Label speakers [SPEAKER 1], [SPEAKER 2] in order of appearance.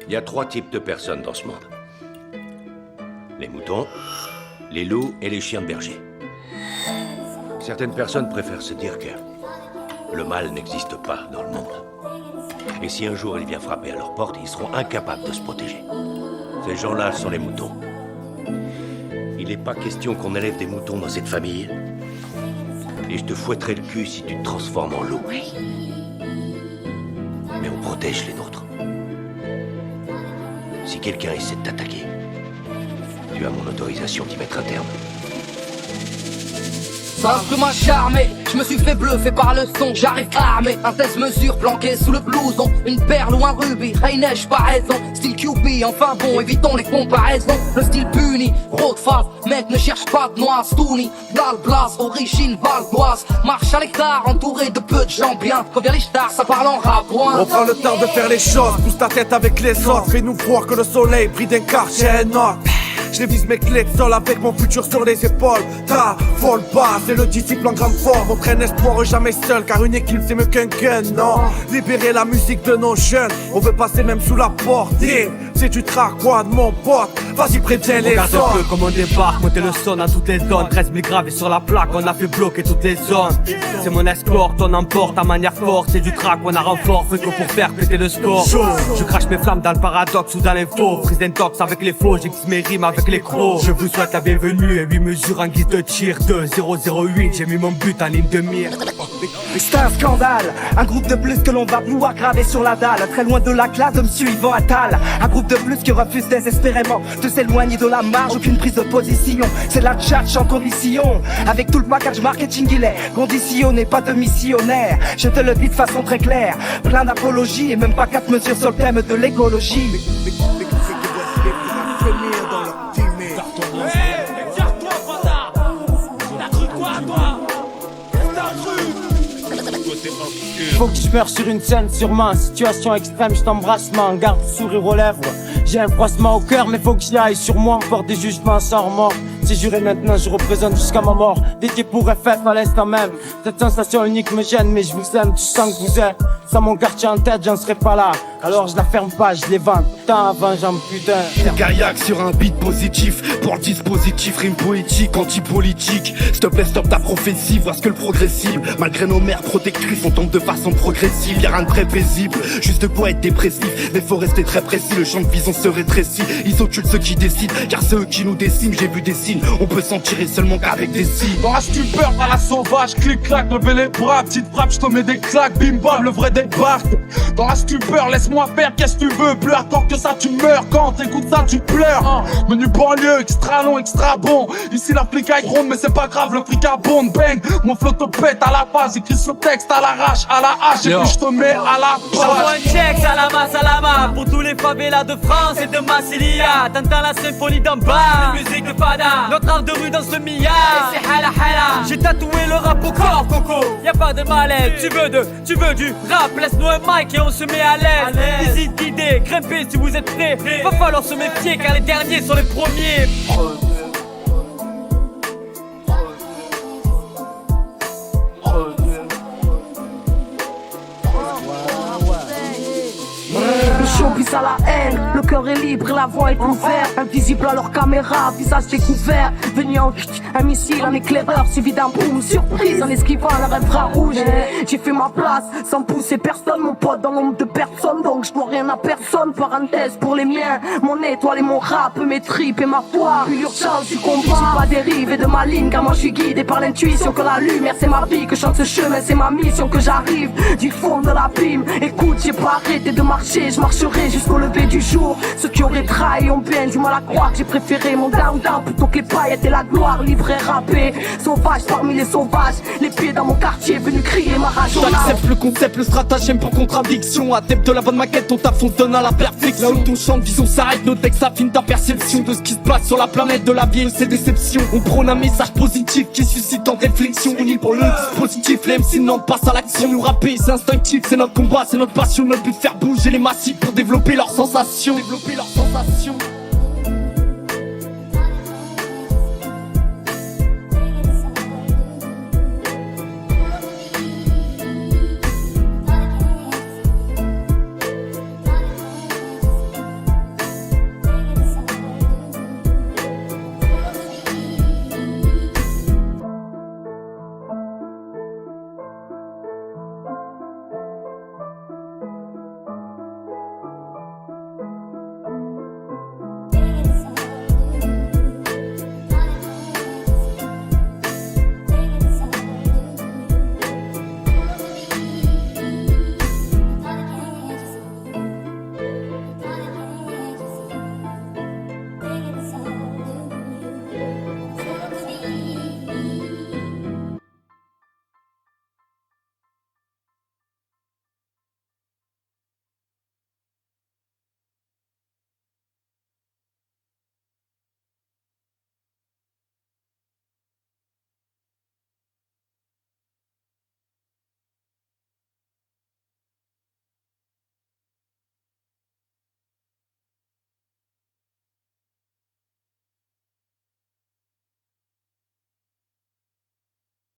[SPEAKER 1] Il y a 3 types de personnes dans ce monde. Les moutons, les loups et les chiens de berger. Certaines personnes préfèrent se dire que le mal n'existe pas dans le monde. Et si un jour il vient frapper à leur porte, ils seront incapables de se protéger. Ces gens-là sont les moutons. Il n'est pas question qu'on élève des moutons dans cette famille. Et je te fouetterai le cul si tu te transformes en loup.
[SPEAKER 2] Oui.
[SPEAKER 1] Mais on protège les nôtres. Si quelqu'un essaie de t'attaquer, tu as mon autorisation d'y mettre un terme.
[SPEAKER 3] Ça m'a charmé, je me suis fait bluffer par le son, j'arrive armé. Un test mesure planqué sous le blouson, une perle ou un rubis, hey neige pas raison. Style QB, enfin bon, évitons les comparaisons. Le style puni, gros de face, mec ne cherche pas de noix, Stoonie. Blal blas, origine valdoise, marche à l'hectare, entouré de peu de gens bien. Quand vient les stars, ça parle en rabouin.
[SPEAKER 4] On prend le temps de faire les choses, pousse ta tête avec les autres. Fais-nous croire que le soleil brille d'un quartier énorme. Je vise mes clés de sol avec mon futur sur les épaules. Ta folle base et le disciple en grande forme. On traîne espoir jamais seul car une équipe c'est mieux qu'un gun, non. Libérer la musique de nos jeunes, on veut passer même sous la porte. C'est du trac quoi de mon pote, vas-y préviens les autres.
[SPEAKER 5] Regarde un peu comme on débarque, monter le son dans toutes les zones. 13 000 gravés sur la plaque, on a fait bloquer toutes les zones. C'est mon escorte, on emporte à manière forte. C'est du track, on a renfort, fait que pour faire péter le score. Je crache mes flammes dans le paradoxe ou dans l'info. Freeze tox avec les flots, j'aiguise mes rimes avec les crocs. Je vous souhaite la bienvenue et 8 mesures en guise de tir. 2-0-0-8, j'ai mis mon but en ligne de mire.
[SPEAKER 6] C'est un scandale, un groupe de plus que l'on va vouloir graver sur la dalle. Très loin de la classe, me suivant à Tal. Un groupe de plus qui refuse désespérément de s'éloigner de la marge, aucune prise de position. C'est la tchatch en condition. Avec tout le package marketing il est conditionné, pas de missionnaire. Je te le dis de façon très claire, plein d'apologies et même pas 4 mesures sur le thème de l'écologie.
[SPEAKER 5] Faut que je meure sur une scène sûrement. Situation extrême, je t'embrasse, man. Garde le sourire aux lèvres. J'ai un froissement au cœur, mais faut que j'y aille. Sur moi encore des jugements sans remords. Si juré maintenant, je représente jusqu'à ma mort. Dédié pour FF à l'instant même. Cette sensation unique me gêne, mais je vous aime, tu sens que vous êtes. Sans mon quartier en tête, j'en serais pas là. Alors je la ferme pas, je les vends. Tant avant, j'en putain.
[SPEAKER 7] Gaillac sur un beat positif. Pour le dispositif, rime poétique, anti-politique. S'il te plaît, stop ta prophétie, vois ce que le progressive. Malgré nos mères protectrices, on tombe de façon progressive. Y'a rien de très paisible, juste de quoi être dépressif. Mais faut rester très précis, le champ de vision se rétrécit. Ils occultent ceux qui décident, car c'est eux qui nous dessinent. J'ai vu des signes, on peut s'en tirer seulement qu'avec des signes.
[SPEAKER 8] Dans la stupeur, à la sauvage, clic-clac, levez les bras. Petite frappe, je te mets des claques, bim bam, le vrai débarque. Dans la stupeur, laisse-moi faire, qu'est-ce que tu veux? Plus hardcore que ça, tu meurs. Quand t'écoutes ça, tu pleures. Menu banlieue, extra long, extra bon. Ici la flicaille gronde, mais c'est pas grave, le fric abonde. Bang, mon flow te pète à la base. Écris ce texte à l'arrache, à la hache. Et puis je te mets à la
[SPEAKER 5] J'envoie
[SPEAKER 8] page.
[SPEAKER 5] un check à la main pour tous les favelas de France et de Massilia. T'entends la symphonie d'en bas, une musique de fada. Notre art de rue dans ce mia. Et c'est hala hala. J'ai tatoué le rap au corps, coco. Y'a pas de malaise, tu veux du rap. Laisse-nous un mic et on se met à l'aise. Visite d'idées, grimpez si vous êtes prêts. Va falloir se méfier car les derniers sont les premiers.
[SPEAKER 6] Le showbiz à la haine, le cœur est libre et la voix est ouverte. Invisible à leur caméra, visage découvert. Venu en un missile, un éclaireur suivi d'un boom. Surprise en esquivant leur infrarouge. J'ai fait ma place sans pousser personne, mon pote dans l'ombre de personne. Donc je dois rien à personne, parenthèse pour les miens. Mon étoile et mon rap, mes tripes et ma foi. Puis l'urgence du combat, je suis pas dérivé de ma ligne. Car moi je suis guidé par l'intuition que la lumière c'est ma vie. Que je chante ce chemin, c'est ma mission. Que j'arrive du fond de l'abîme. Écoute, j'ai pas arrêté de marcher, je marcherai jusqu'au lever du jour. Ceux qui auraient trahi ont bien du mal à croire que j'ai préféré mon down plutôt que les paillettes et la gloire. Livré, rappé, sauvage parmi les sauvages. Les pieds dans mon quartier, venu crier ma rage.
[SPEAKER 4] J'accepte le concept, le stratagème pour contradiction. Adepte de la bonne maquette, on taffe, on se donne à la perfection. Là où ton champ de vision s'arrête, nos textes affinent ta perception de ce qui se passe sur la planète de la vie et ses déceptions. On prône un message positif qui suscite en réflexion. Unis pour le dispositif, les MC n'en passent à l'action. Nous rapper, c'est instinctif, c'est notre combat, c'est notre passion. Notre but de faire bouger les massifs pour développer leurs sensations. Développer leurs sensations.